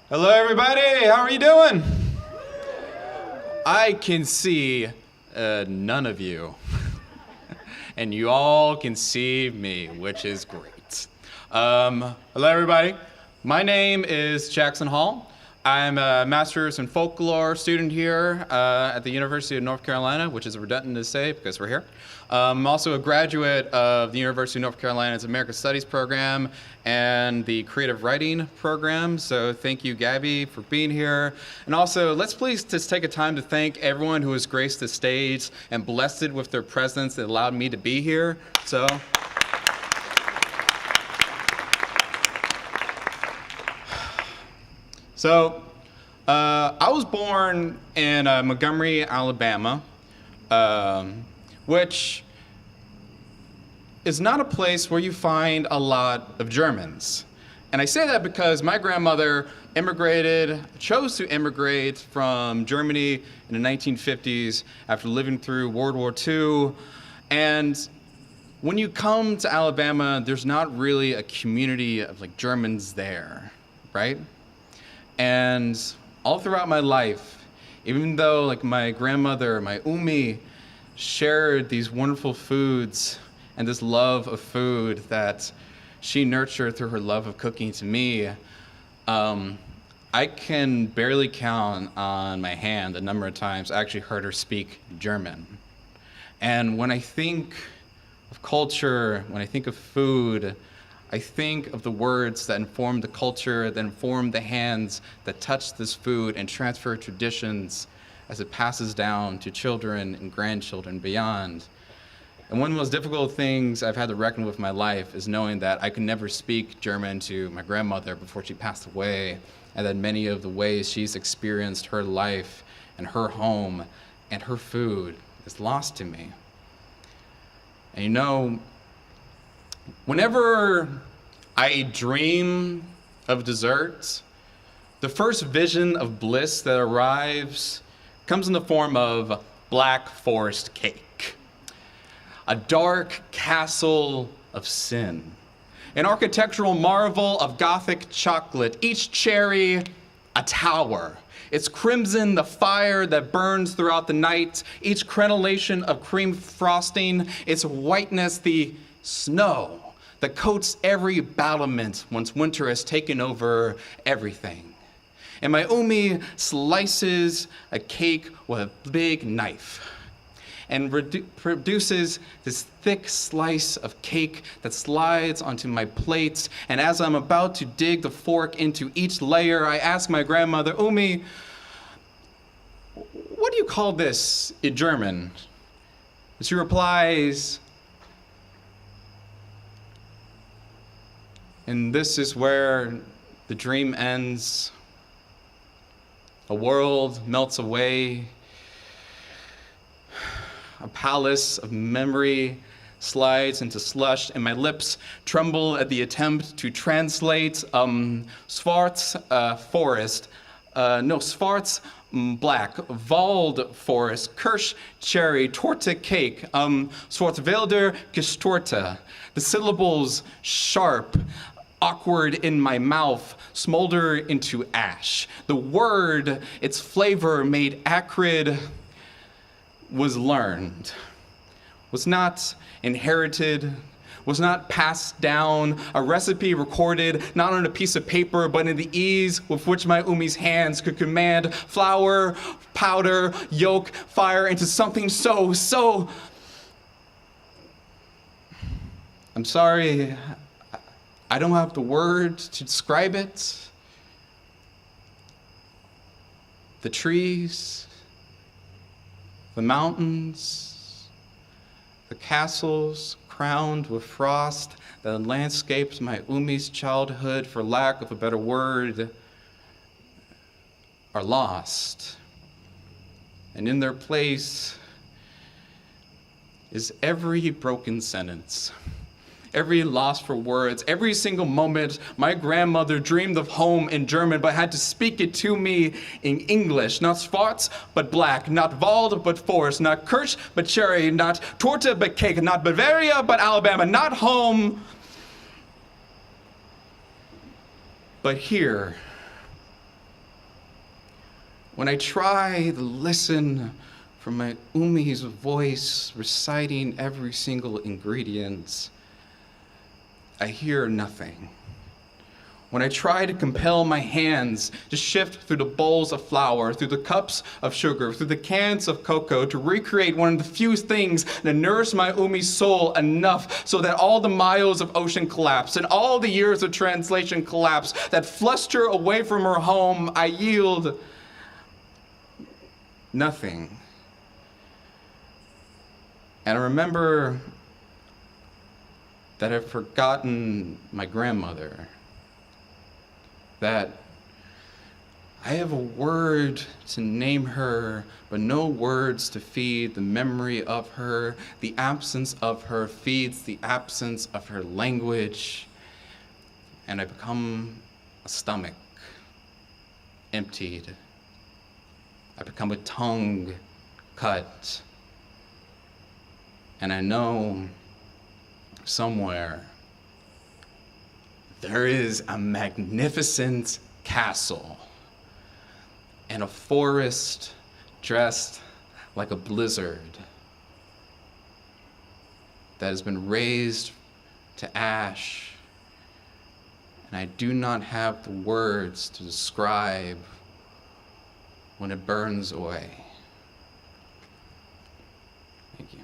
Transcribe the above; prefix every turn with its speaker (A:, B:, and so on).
A: Hello, everybody. How are you doing? I can see none of you, and you all can see me, which is great. Hello, everybody. My name is Jackson Hall. I'm a master's in folklore student here at the University of North Carolina, which is redundant to say because we're here. I'm also a graduate of the University of North Carolina's American Studies program and the creative writing program. So thank you, Gabby, for being here. And also, let's please just take a time to thank everyone who has graced the stage and blessed it with their presence that allowed me to be here. So, I was born in Montgomery, Alabama, which is not a place where you find a lot of Germans. And I say that because my grandmother chose to immigrate from Germany in the 1950s after living through World War II. And when you come to Alabama, there's not really a community of Germans there, right? And all throughout my life, even though my grandmother, my Umi, shared these wonderful foods and this love of food that she nurtured through her love of cooking to me, I can barely count on my hand the number of times I actually heard her speak German. And when I think of culture, when I think of food, I think of the words that inform the culture, that inform the hands that touch this food and transfer traditions as it passes down to children and grandchildren beyond. And one of the most difficult things I've had to reckon with in my life is knowing that I could never speak German to my grandmother before she passed away, and that many of the ways she's experienced her life and her home and her food is lost to me. And whenever I dream of desserts, the first vision of bliss that arrives comes in the form of Black Forest cake. A dark castle of sin. An architectural marvel of Gothic chocolate, each cherry a tower. Its crimson, the fire that burns throughout the night, each crenellation of cream frosting, its whiteness, the snow that coats every battlement once winter has taken over everything. And my Umi slices a cake with a big knife and produces this thick slice of cake that slides onto my plate. And as I'm about to dig the fork into each layer, I ask my grandmother, Umi, what do you call this in German? And she replies, and this is where the dream ends. A world melts away. A palace of memory slides into slush, and my lips tremble at the attempt to translate Schwarz forest, Schwarz black, Wald forest, Kirsch cherry, Torte cake, Schwarzwälder Gestorte. The syllables sharp, awkward in my mouth, smolder into ash. The word, its flavor made acrid, was learned, was not inherited, was not passed down, a recipe recorded not on a piece of paper, but in the ease with which my Umi's hands could command flour, powder, yolk, fire into something so. I'm sorry, I don't have the words to describe it. The trees, the mountains, the castles crowned with frost that landscaped my Umi's childhood, for lack of a better word, are lost. And in their place is every broken sentence, every loss for words, every single moment my grandmother dreamed of home in German, but had to speak it to me in English. Not Schwarz, but black. Not Wald, but forest. Not Kirsch, but cherry. Not Torte, but cake. Not Bavaria, but Alabama. Not home, but here. When I try to listen for my umi's voice reciting every single ingredient, I hear nothing. When I try to compel my hands to shift through the bowls of flour, through the cups of sugar, through the cans of cocoa, to recreate one of the few things that nourish my umi's soul enough so that all the miles of ocean collapse and all the years of translation collapse, that flushed her away from her home, I yield nothing. And I remember that I've forgotten my grandmother, that I have a word to name her, but no words to feed the memory of her. The absence of her feeds the absence of her language, and I become a stomach, emptied. I become a tongue, cut. And I know somewhere there is a magnificent castle and a forest dressed like a blizzard that has been razed to ash, and I do not have the words to describe when it burns away. Thank you.